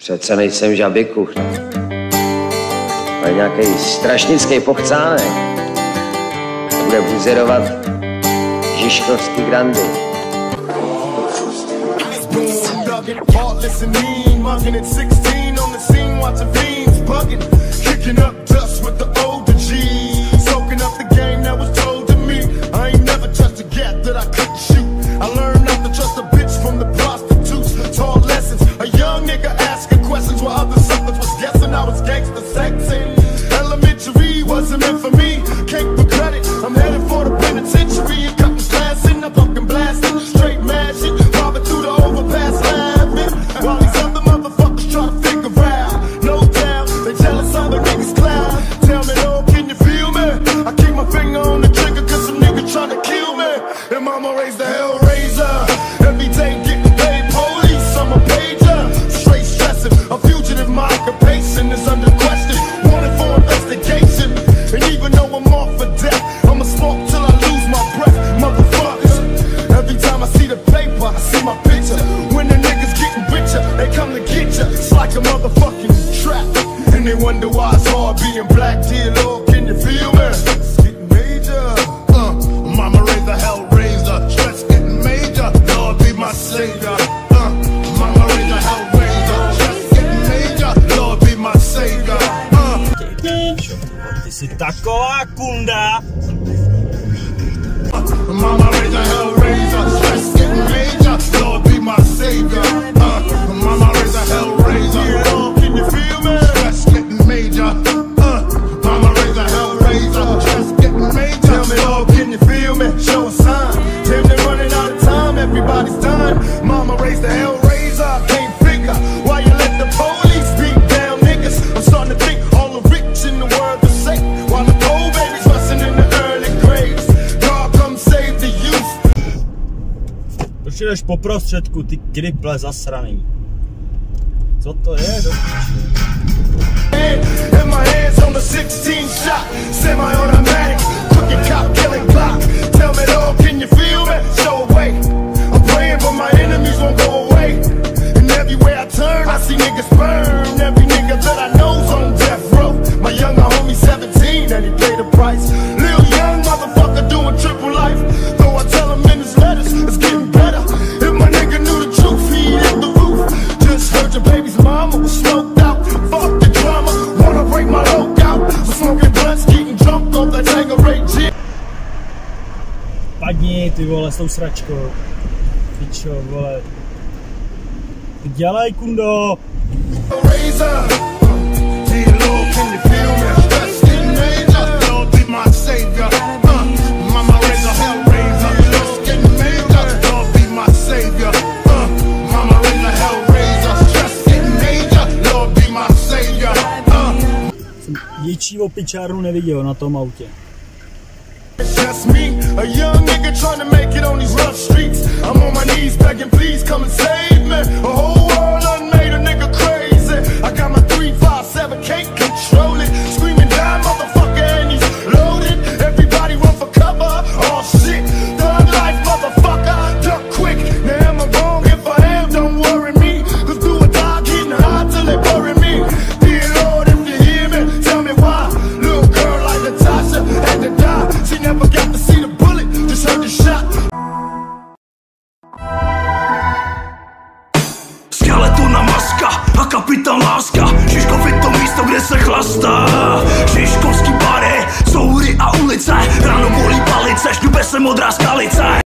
Přece nejsem žabikuch. Ale nějaký strašnický pochcánek. To bude buzerovat žižkovský grandy. Wonder why it's hard being black, dear Lord, can you feel me? It's getting major. Mama raised a hell raiser. Stress getting major. Lord be my savior. Mama raised a hell raiser. Stress getting major. Lord be my savior. Ty jsi taková kunda. Mama raised a hell raiser. Stress getting major. Lord be my savior. Mama raised a hell raiser. Dear Lord, can you feel me? Stress getting major. Mama raised a hell raiser. Stress getting major. Tell me, Lord, can you feel me? Show a sign. Damn, they're running out of time. Everybody's dying. Mama raised a hell raiser. Can't figure why you let the police beat down niggas. I'm starting to think all the rich in the world are safe, while the poor babies rusting in the early graves. God come save the youth. Proč jdeš po prostředku, ty kriple zasraný? Co to je, do píči? And my hands on the 16 shot, semi-automatic, crooked cop killing clock. Tell me, Lord, can you feel me? Show away. I'm praying, but my enemies won't go away. And everywhere I turn, I see niggas burn. Every nigga that I know's on death row. My younger homie 17, and he paid the price. Lil young motherfucker doing triple life. Though I tell him in his letters, it's getting better. If my nigga knew the truth, he'd hit the roof. Just heard your baby's mama was smoked out. Fuck the drama, wanna break my lookout. I'm smoking blunts, getting drunk off that Tanqueray gin. Padni, ty vole, s tou sračkou. Pičo, vole. Dělej, kundo. Větší opičárnu neviděl na tom autě. Just me, a young nigga trying to make it on these rough streets. I'm on my knees begging, please come and save me. A whole world done made a nigga crazy. I got my 357, can't control it. Screaming down, motherfucker, and he's loaded. Everybody run for cover. Oh shit, thug life, motherfucker, duck quick. Now am I wrong? If I am, don't worry me. Cause do a die, getting high till they bury me. Dear Lord, if you hear me, tell me why. Little girl like Natasha had to die. She never got to see the bullet, just heard the shot. Skeletona maska a kapitán láska. Žižkov je to místo, kde se chlastá. Žižkovský bary, souhry a ulice. Ráno bolí palice, šňupe se modrá skalice.